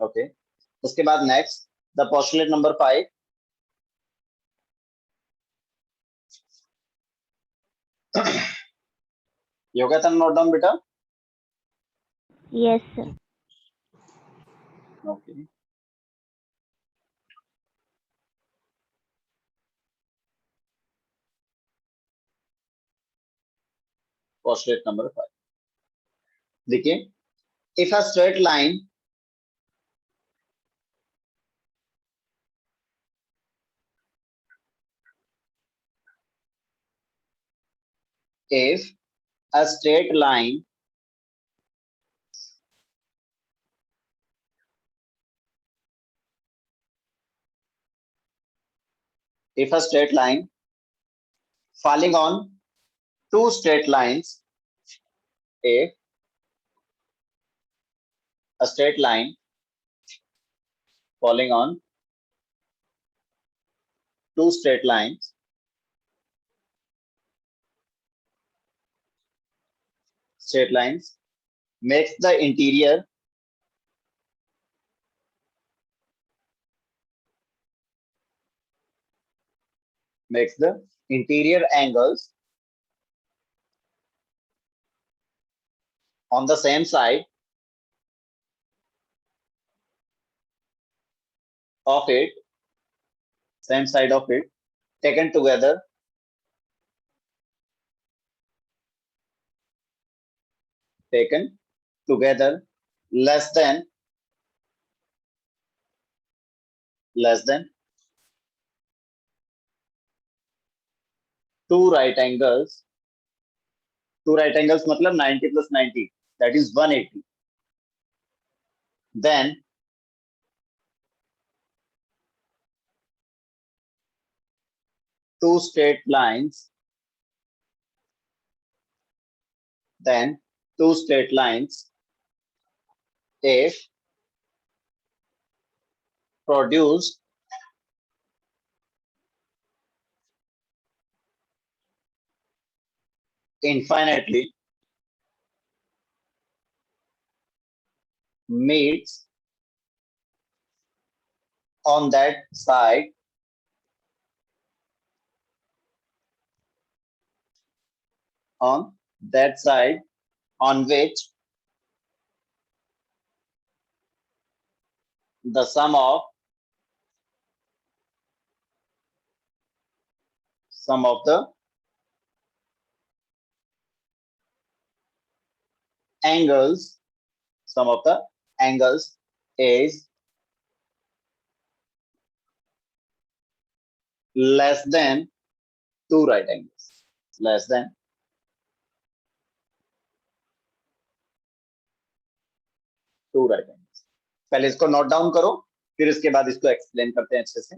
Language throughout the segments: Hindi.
ओके, उसके बाद next the postulate number 5. Yoga था नोट डाउन बेटा. Yes, sir. Okay, postulate number 5 देखिए. If a straight line if a straight line if a straight line falling on two straight lines, if a straight line falling on two straight lines makes the interior angles on the same side of it taken together less than two right angles मतलब 90 plus 90, that is 180. Then two straight lines if produced infinitely meets on that side on which the sum of the angles is less than two right angles. पहले इसको नोट डाउन करो, फिर इसके बाद इसको एक्सप्लेन करते हैं अच्छे से.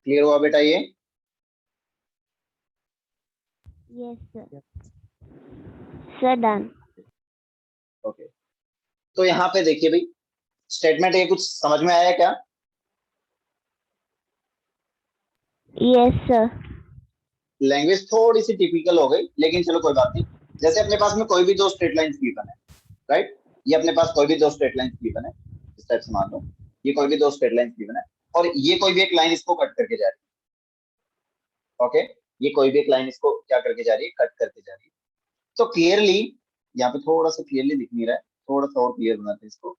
क्लियर हुआ बेटा ये? Yes, sir. Sir, done. Okay, तो यहाँ पे देखिए भाई, स्टेटमेंट ये कुछ समझ में आया क्या? Yes, sir. लैंग्वेज थोड़ी सी टिपिकल हो गई, लेकिन चलो कोई बात नहीं. जैसे अपने पास में कोई भी दो स्ट्रेट लाइंस गिवन है, राइट? ये अपने पास कोई भी दो स्ट्रेट लाइंस गिवन है, इस टाइप से मान लो ये कोई भी दो स्ट्रेट लाइंस गिवन है, और ये कोई भी एक लाइन इसको कट करके जा रही है. ओके, ये कोई भी एक लाइन इसको क्या करके जा रही है? कट करके जा रही है. तो क्लियरली यहाँ पे थोड़ा सा क्लियरली दिख नहीं रहा है, थोड़ा सा और क्लियर बनाते हैं इसको,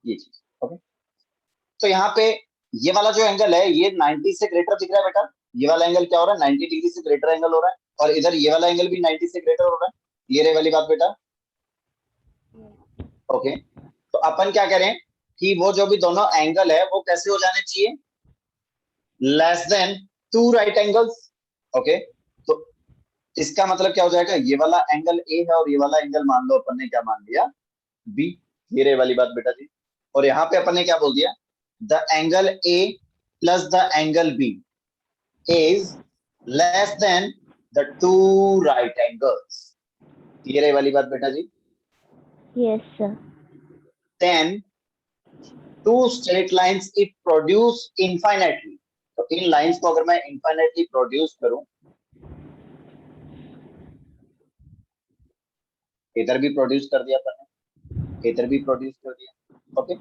ये चीज. ओके, तो यहाँ पे ये वाला जो एंगल है ये 90 से ग्रेटर दिख रहा है बेटा, ये वाला एंगल क्या हो रहा है 90 डिग्री से ग्रेटर एंगल हो रहा है, और इधर ये वाला एंगल भी 90 से ग्रेटर हो रहा है, क्लियर है वाली बात बेटा? ओके, तो अपन क्या करें कि वो जो भी दोनों एंगल है वो कैसे हो जाने चाहिए, less than two right angles. Okay, तो इसका मतलब क्या हो जाएगा, ये वाला एंगल ए है और ये वाला एंगल मान लो अपन ने क्या मान लिया, बी, क्लियर है वाली बात बेटा जी? और यहाँ पे अपन ने क्या बोल दिया, the angle A plus the angle B is less than the two right angles, clear है वाली बात बेटा जी? Yes, sir. then two straight lines if produce infinitely, तो इन लाइंस को अगर मैं infinitely प्रोड्यूस करूं, इधर भी प्रोड्यूस कर दिया अपन, इधर भी प्रोड्यूस कर दिया। ओके,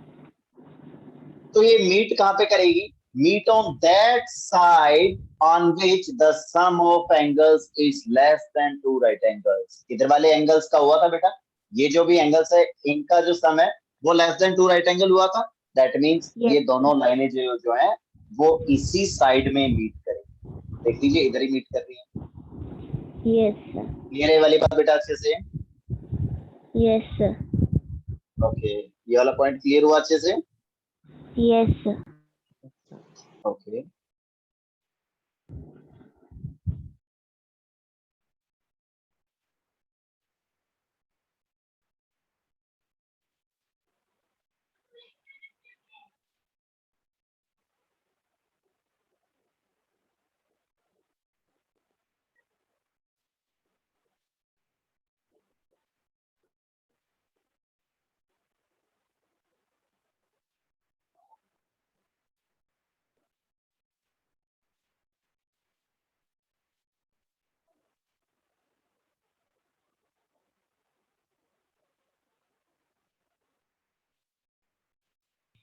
तो ये मीट कहां पे करेगी, meet on that side on which the sum of angles is less than two right angles. इधर वाले एंगल्स का हुआ था बेटा, ये जो भी एंगल्स है इनका जो सम है वो less than two right angle हुआ था, दैट मीन्स Yes. ये दोनों लाइनें जो है वो इसी साइड में मीट करेंगी। देख लीजिए इधर ही मीट कर रही है, Yes, sir. क्लियर है वाली बात बेटा अच्छे से? Yes, sir. ओके, ये वाला पॉइंट क्लियर हुआ अच्छे से? Yes, sir. Okay,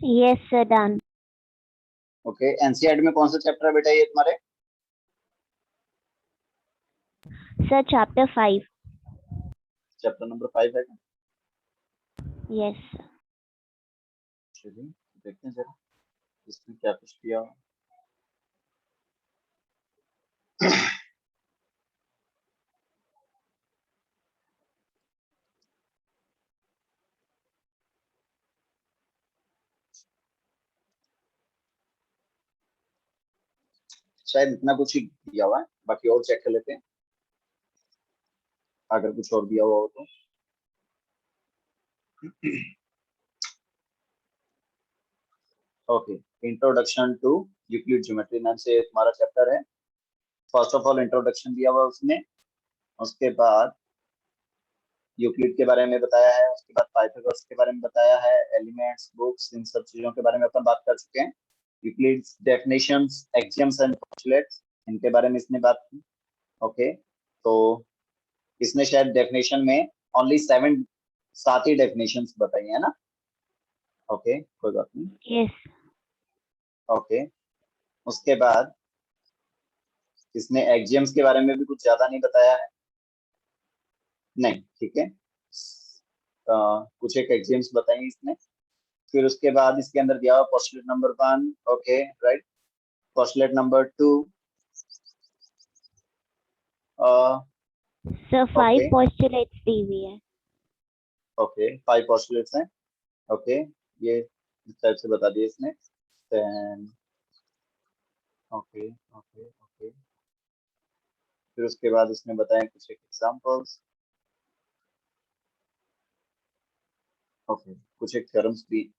Yes, sir. Done. Okay, NCERT में कौन सा चैप्टर है बेटा ये तुम्हारे? Sir, chapter 5. चैप्टर नंबर 5 है क्या? Yes, sir. चलिए देखते हैं जरा इसमें क्या कुछ किया हुआ। शायद इतना कुछ ही दिया हुआ है, बाकी और चेक कर लेते हैं अगर कुछ और दिया हुआ हो तो। Okay, introduction to Euclid geometry नाम से तुम्हारा चैप्टर है। फर्स्ट ऑफ ऑल इंट्रोडक्शन दिया हुआ उसने, उसके बाद यूक्लिड के बारे में बताया है, उसके बाद पाइथागोरस के बारे में बताया है, एलिमेंट्स, बुक्स, इन सब चीजों के बारे में अपन बात कर चुके हैं। Euclid's definitions, axioms and postulates, इनके बारे में इसने बात की। ओके, तो इसने शायद डेफिनेशन में ओनली 7 ही डेफिनेशंस बताई है ना? ओके, कोई बात नहीं। Yes. ओके, उसके बाद इसने एक्सियम्स के बारे में भी कुछ ज्यादा नहीं बताया है, नहीं ठीक है, कुछ एक एक्सियम्स बताई इसने। फिर उसके बाद इसके अंदर दिया हुआ postulate number 1, okay right, postulate number 2, Sir, 5 okay postulates दी हुई है. ओके 5 पोस्टुलेट्स हैं। ओके, ये इस टाइप से बता दिए इसने। देन ओके ओके ओके, फिर उसके बाद इसने बताया कुछ एक एग्जांपल्स, ओके कुछ एक थ्योरम्स भी।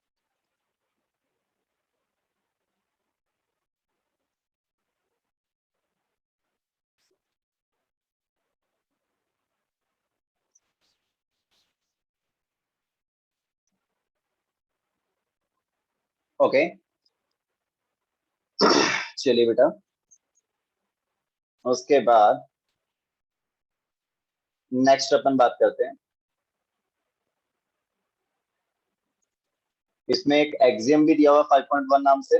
ओके, चलिए बेटा, उसके बाद नेक्स्ट अपन बात करते हैं। इसमें एक एक्सियम भी दिया हुआ 5.1 नाम से,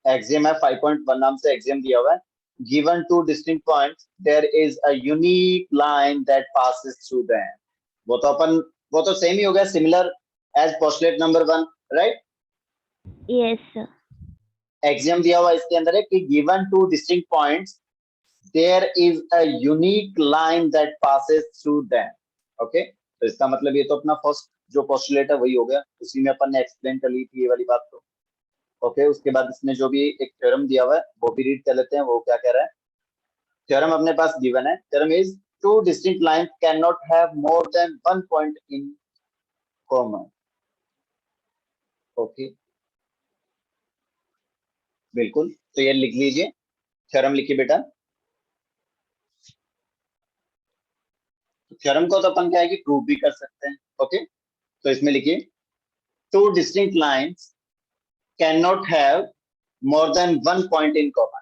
एक्सियम है 5.1 नाम से एक्सियम दिया हुआ है। Given two distinct points there is a unique line that passes through them. वो तो अपन वो तो सेम ही हो गया, similar as postulate number 1, right. Yes, sir. Axiom दिया हुआ इसके अंदर है कि given two distinct points there is a unique line that passes through them. Okay, तो इसका मतलब ये तो अपना फर्स्ट जो पोस्टुलेट है वही हो गया, उसी में अपन ने एक्सप्लेन कर ली थी ये वाली बात। तो ओके, उसके बाद इसमें जो भी एक थ्योरम दिया हुआ है वो भी रीड कर लेते हैं, वो क्या कह रहा है। थ्योरम अपने पास गिवन है, theorem is to distinct lines can not have more than one point in common. Okay, बिल्कुल, तो ये लिख लीजिए, थ्योरम लिखिए बेटा। थ्योरम को तो अपन क्या है कि प्रूव भी कर सकते हैं। ओके, तो इसमें लिखिए to distinct lines can not have more than one point in common.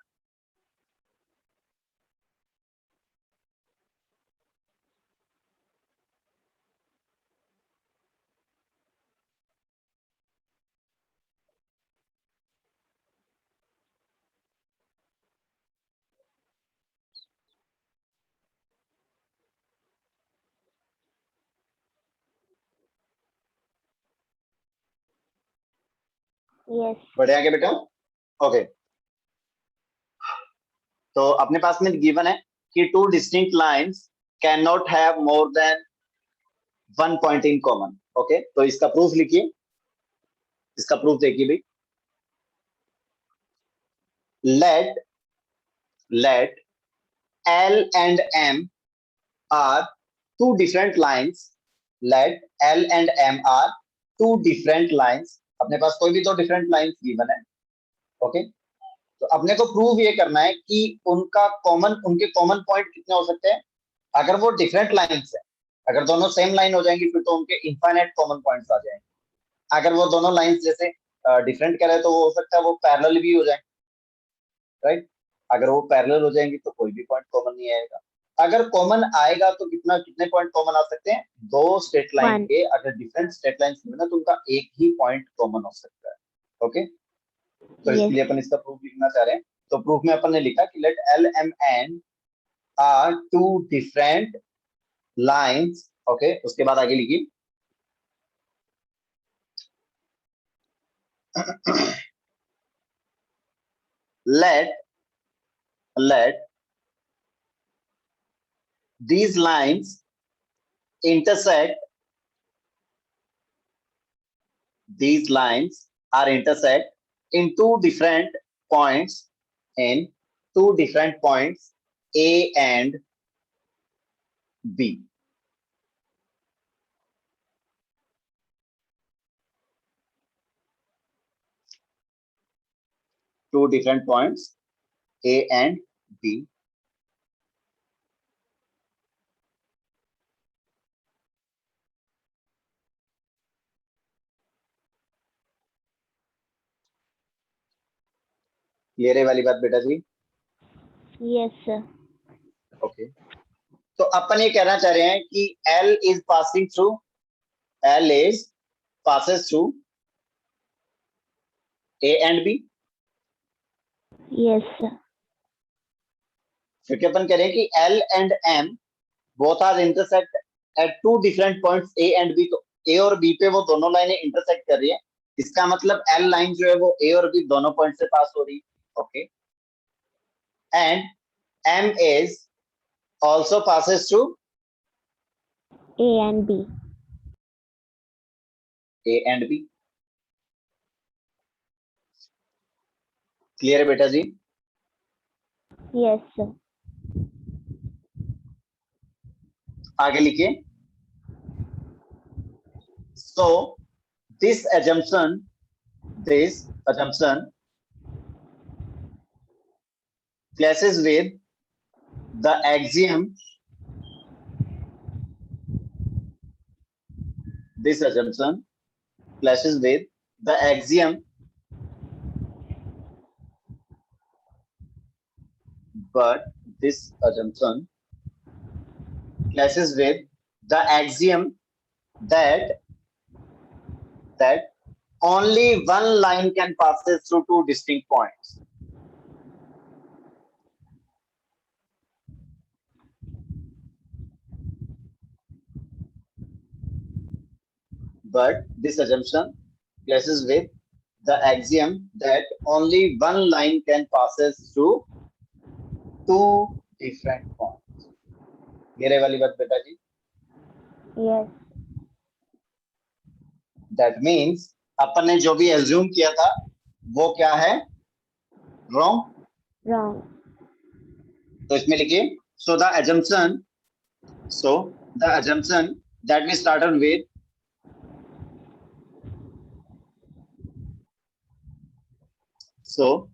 Yes. बढ़िया क्या बेटा। ओके, तो अपने पास में गिवन है कि two distinct lines can not have more than one point in common. Okay, तो इसका प्रूफ लिखिए, इसका प्रूफ देखिए भाई। Let let L and M are two different lines. Let L and M are two different lines. अपने पास कोई भी दो डिफरेंट लाइंस गिवन है। ओके, तो अपने को प्रूव ये करना है कि उनके कॉमन पॉइंट कितने हो सकते हैं। अगर वो डिफरेंट लाइंस है, अगर दोनों सेम लाइन हो जाएंगी फिर तो उनके इनफाइनाइट कॉमन पॉइंट्स आ जाएंगे। अगर वो दोनों लाइंस जैसे डिफरेंट करे तो वो हो सकता है वो पैरेलल भी हो जाए, राइट। अगर वो पैरेलल हो जाएंगी तो कोई भी पॉइंट कॉमन नहीं आएगा। अगर कॉमन आएगा तो कितने पॉइंट कॉमन आ सकते हैं, दो स्ट्रेट लाइन One. के अगर डिफरेंट स्ट्रेट लाइन में ना तो उनका एक ही पॉइंट कॉमन हो सकता है। ओके, तो इसके Yes. लिए अपन इसका प्रूफ लिखना चाह रहे हैं। तो प्रूफ में अपन ने लिखा कि let L M and are two different lines. Okay, उसके बाद आगे लिखिए let these lines intersect, these lines are intersect in two different points, in two different points A and B. Two different points A and B. Clear है वाली बात बेटा जी। Yes, sir. ओके, तो अपन ये कहना चाह रहे हैं कि L is passing through, L is passes through A and B, Yes, sir. क्योंकि अपन कह रहे हैं कि L and M both are intersect at two different points A and B, तो A और B पे वो दोनों लाइनें इंटरसेक्ट कर रही है। इसका मतलब L लाइन जो है वो A और B दोनों पॉइंट से पास हो रही है। Okay, and M is also passes through A and B. A and B। Clear है बेटा जी। Yes, sir. आगे लिखिए। So this assumption clashes with the axiom, this assumption clashes with the axiom, but this assumption clashes with the axiom that only one line can pass through two distinct points. but this assumption clashes with the axiom that only one line can passes through two different points. मेरे वाली बात बेटा जी. Yes. That means अपन ने जो भी assume किया था वो क्या है? Wrong. Wrong. तो इसमें लिखिए so the assumption that we started with the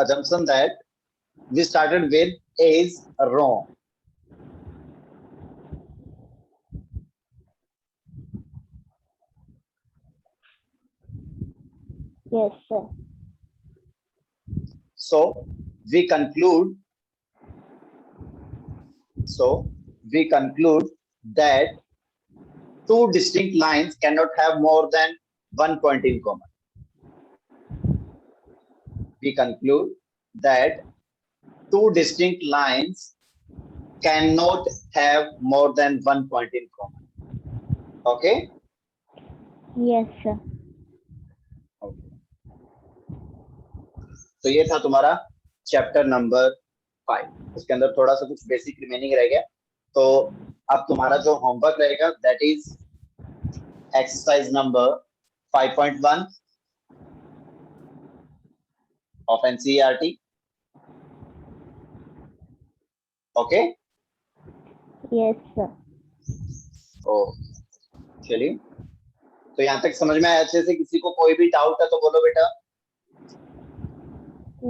assumption that we started with is wrong. Yes, sir. So we conclude that two distinct lines cannot have more than one point in common. We conclude that two distinct lines cannot have more than one point in common. Okay? Yes, sir. तो ये था तुम्हारा चैप्टर नंबर 5. उसके अंदर थोड़ा सा कुछ बेसिक रिमेनिंग रह गया. तो अब तुम्हारा जो होमवर्क रहेगा that is exercise number 5.1 of NCERT. Okay? Yes, sir. ओ चलिए, तो यहाँ तक समझ में आया अच्छे से. किसी को कोई भी डाउट है तो बोलो बेटा.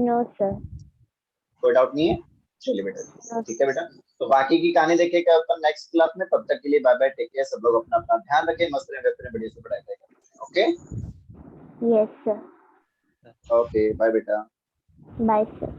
No, sir. कोई डाउट नहीं है? चलिए बेटा, ठीक है बेटा. तो बाकी की कहानी देखेगा अपन नेक्स्ट क्लास में. तब तक के लिए बाय बाय, टेक केयर. सब लोग अपना अपना ध्यान रखें. मस्त रहे, बढ़िया से पढ़ाई करें. Okay? Yes, sir. Okay, bye बेटा. Bye, sir.